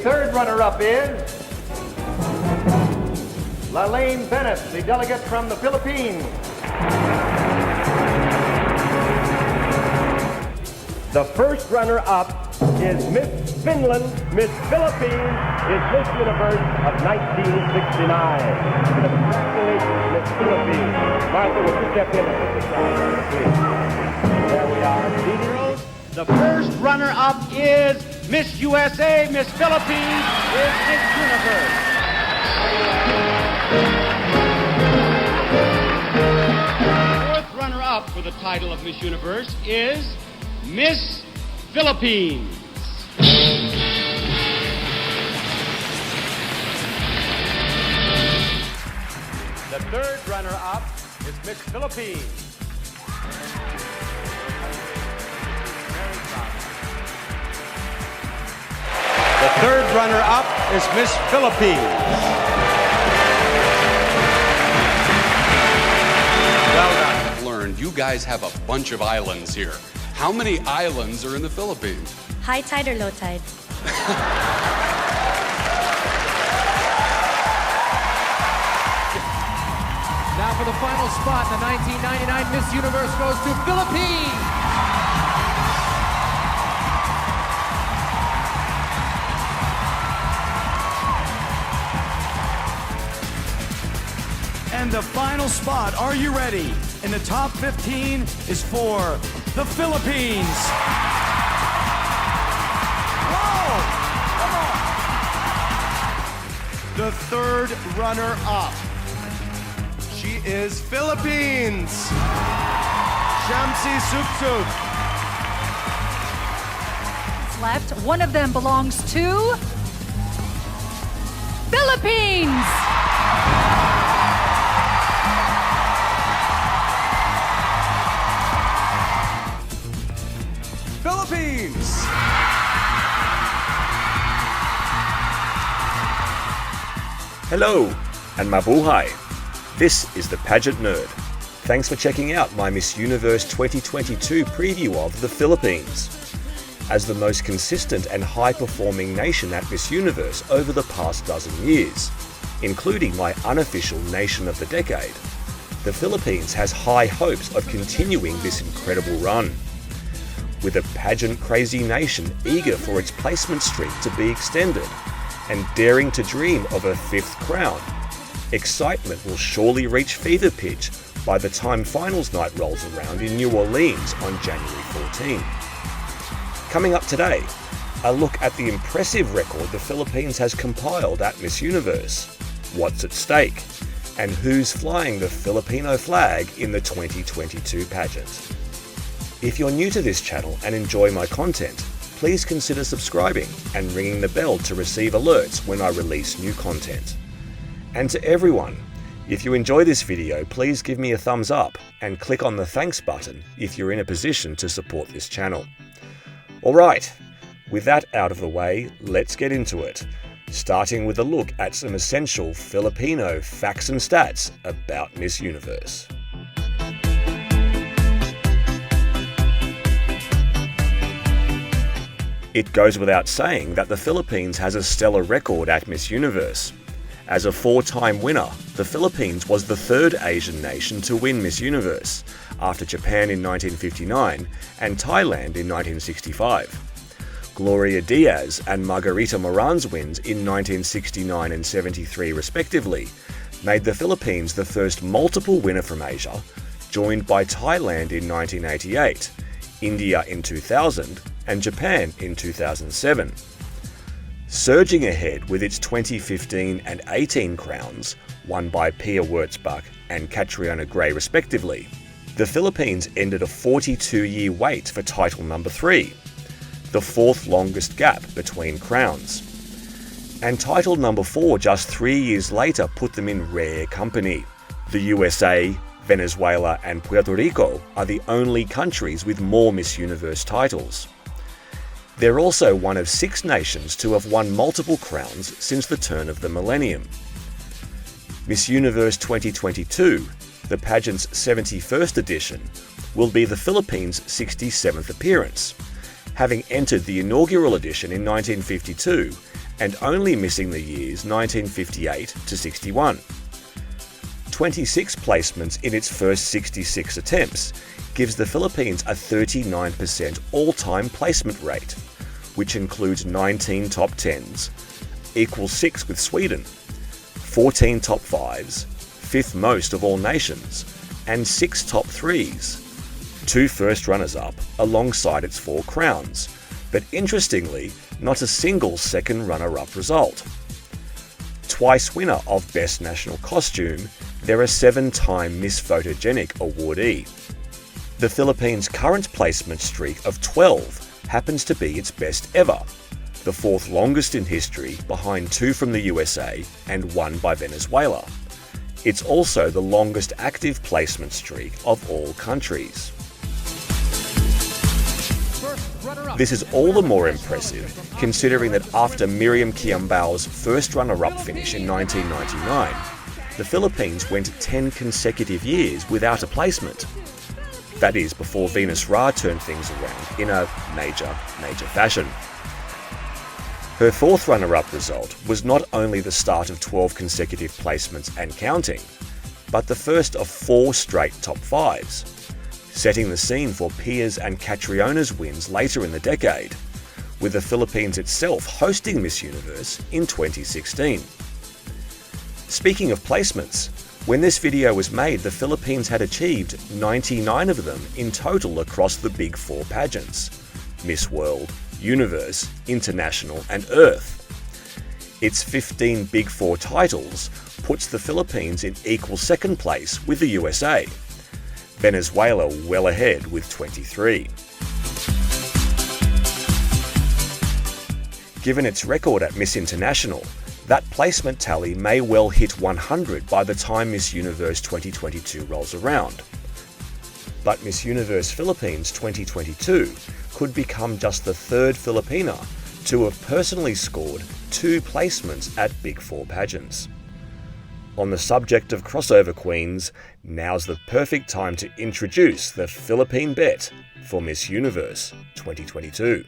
third runner-up is Lalaine Bennett, the delegate from the Philippines. The first runner-up is Miss Finland. Miss Philippines is Miss Universe of 1969. Congratulations, Miss Philippines. Martha, would you step in and put this down, please? There we are. Girls, the first runner-up is Miss USA. Miss Philippines is Miss Universe. Fourth runner-up for the title of Miss Universe is Miss Philippines. The third runner-up is Miss Philippines. The third runner-up is Miss Philippines. Well done. I've learned you guys have a bunch of islands here. How many islands are in the Philippines? High tide or low tide? Now for the final spot, the 1999 Miss Universe goes to Philippines. And the final spot, are you ready? In the top 15 is for the Philippines. Whoa! Come on! The third runner-up. She is Philippines. Shamsi Suksuk. Left. One of them belongs to Philippines. Philippines. Hello and mabuhay. This is the Pageant Nerd. Thanks for checking out my Miss Universe 2022 preview of the Philippines. As the most consistent and high-performing nation at Miss Universe over the past dozen years, including my unofficial Nation of the Decade, the Philippines has high hopes of continuing this incredible run. With a pageant-crazy nation eager for its placement streak to be extended and daring to dream of a fifth crown, excitement will surely reach fever pitch by the time finals night rolls around in New Orleans on January 14. Coming up today, a look at the impressive record the Philippines has compiled at Miss Universe, what's at stake, and who's flying the Filipino flag in the 2022 pageant. If you're new to this channel and enjoy my content, please consider subscribing and ringing the bell to receive alerts when I release new content. And to everyone, if you enjoy this video, please give me a thumbs up and click on the thanks button if you're in a position to support this channel. Alright, with that out of the way, let's get into it, starting with a look at some essential Filipino facts and stats about Miss Universe. It goes without saying that the Philippines has a stellar record at Miss Universe. As a four-time winner, the Philippines was the third Asian nation to win Miss Universe, after Japan in 1959 and Thailand in 1965. Gloria Diaz and Margarita Moran's wins in 1969 and 73 respectively made the Philippines the first multiple winner from Asia, joined by Thailand in 1988, India in 2000, and Japan in 2007. Surging ahead with its 2015 and 18 crowns, won by Pia Wurtzbach and Catriona Gray respectively, the Philippines ended a 42-year wait for title number 3, the fourth longest gap between crowns. And title number 4 just 3 years later put them in rare company. The USA, Venezuela and Puerto Rico are the only countries with more Miss Universe titles. They're also one of 6 nations to have won multiple crowns since the turn of the millennium. Miss Universe 2022, the pageant's 71st edition, will be the Philippines' 67th appearance, having entered the inaugural edition in 1952 and only missing the years 1958 to 61. 26 placements in its first 66 attempts gives the Philippines a 39% all-time placement rate, which includes 19 top 10s, equals 6 with Sweden, 14 top 5s, fifth most of all nations, and 6 top 3s, 2 first runners-up alongside its 4 crowns, but interestingly, not a single second runner-up result. Twice winner of Best National Costume, they're a 7-time Miss Photogenic awardee. The Philippines' current placement streak of 12 happens to be its best ever, the 4th longest in history behind 2 from the USA and 1 by Venezuela. It's also the longest active placement streak of all countries. This is all the more impressive considering that after Miriam Kiambao's first runner-up finish in 1999, the Philippines went 10 consecutive years without a placement. That is before Venus Ra turned things around in a major fashion. Her 4th runner-up result was not only the start of 12 consecutive placements and counting, but the first of 4 straight top 5s, setting the scene for Pia's and Catriona's wins later in the decade, with the Philippines itself hosting Miss Universe in 2016. Speaking of placements, when this video was made, the Philippines had achieved 99 of them in total across the Big 4 pageants: Miss World, Universe, International, and Earth. Its 15 Big 4 titles puts the Philippines in equal second place with the USA. Venezuela well ahead with 23. Given its record at Miss International, that placement tally may well hit 100 by the time Miss Universe 2022 rolls around. But Miss Universe Philippines 2022 could become just the 3rd Filipina to have personally scored 2 placements at Big 4 pageants. On the subject of crossover queens, now's the perfect time to introduce the Philippine bet for Miss Universe 2022.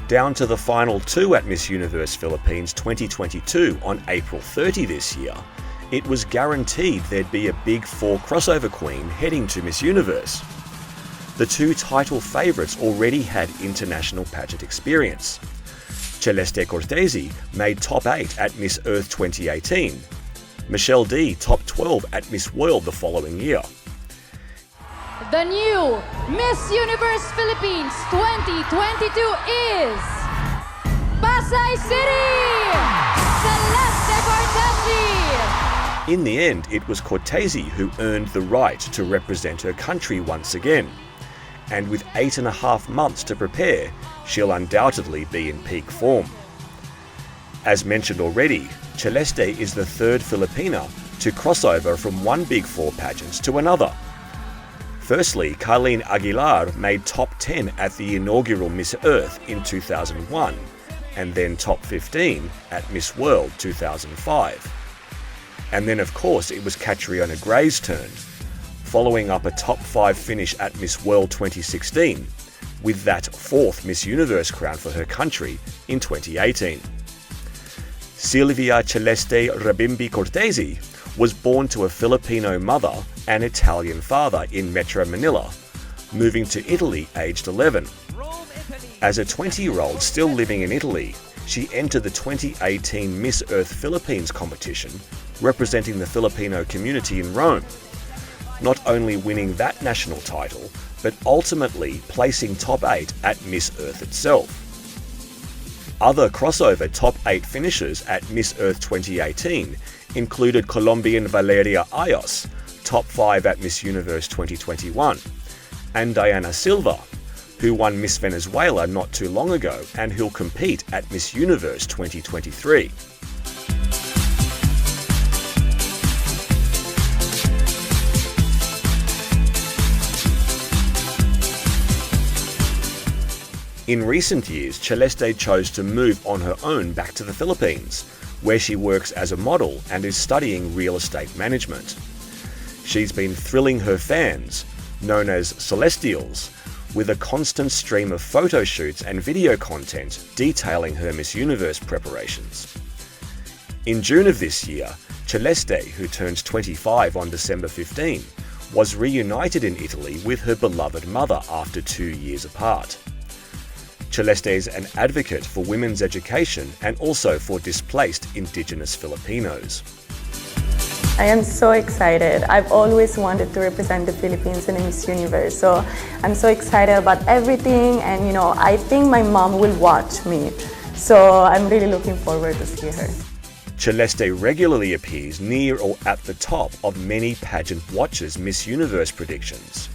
Down to the final 2 at Miss Universe Philippines 2022 on April 30 this year, it was guaranteed there'd be a Big 4 crossover queen heading to Miss Universe. The 2 title favourites already had international pageant experience. Celeste Cortesi made top 8 at Miss Earth 2018. Michelle D top 12 at Miss World the following year. The new Miss Universe Philippines 2022 is Pasay City, Celeste Cortesi. In the end, it was Cortesi who earned the right to represent her country once again. And with 8.5 months to prepare, she'll undoubtedly be in peak form. As mentioned already, Celeste is the 3rd Filipina to cross over from one Big 4 pageant to another. Firstly, Carlene Aguilar made top 10 at the inaugural Miss Earth in 2001, and then top 15 at Miss World 2005. And then of course it was Catriona Gray's turn, following up a top 5 finish at Miss World 2016, with that 4th Miss Universe crown for her country in 2018. Silvia Celeste Rabimbi Cortesi was born to a Filipino mother and Italian father in Metro Manila, moving to Italy aged 11. As a 20-year-old still living in Italy, she entered the 2018 Miss Earth Philippines competition, representing the Filipino community in Rome, not only winning that national title, but ultimately placing top 8 at Miss Earth itself. Other crossover top 8 finishers at Miss Earth 2018 included Colombian Valeria Ayos, top 5 at Miss Universe 2021, and Diana Silva, who won Miss Venezuela not too long ago and who'll compete at Miss Universe 2023. In recent years, Celeste chose to move on her own back to the Philippines, where she works as a model and is studying real estate management. she's been thrilling her fans, known as Celestials, with a constant stream of photo shoots and video content detailing her Miss Universe preparations. In June of this year, Celeste, who turns 25 on December 15, was reunited in Italy with her beloved mother after 2 years apart. Celeste is an advocate for women's education and also for displaced Indigenous Filipinos. I am so excited. I've always wanted to represent the Philippines in Miss Universe, so I'm so excited about everything, and I think my mom will watch me, so I'm really looking forward to see her. Celeste regularly appears near or at the top of many pageant watchers' Miss Universe predictions.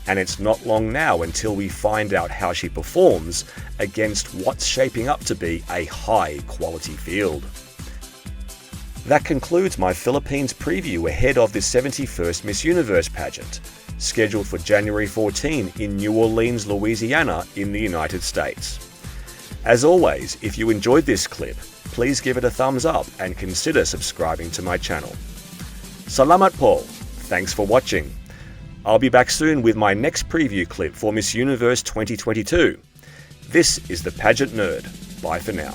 And it's not long now until we find out how she performs against what's shaping up to be a high-quality field. That concludes my Philippines preview ahead of the 71st Miss Universe pageant, scheduled for January 14 in New Orleans, Louisiana in the United States. As always, if you enjoyed this clip, please give it a thumbs up and consider subscribing to my channel. Salamat po! Thanks for watching. I'll be back soon with my next preview clip for Miss Universe 2022. This is the Pageant Nerd. Bye for now.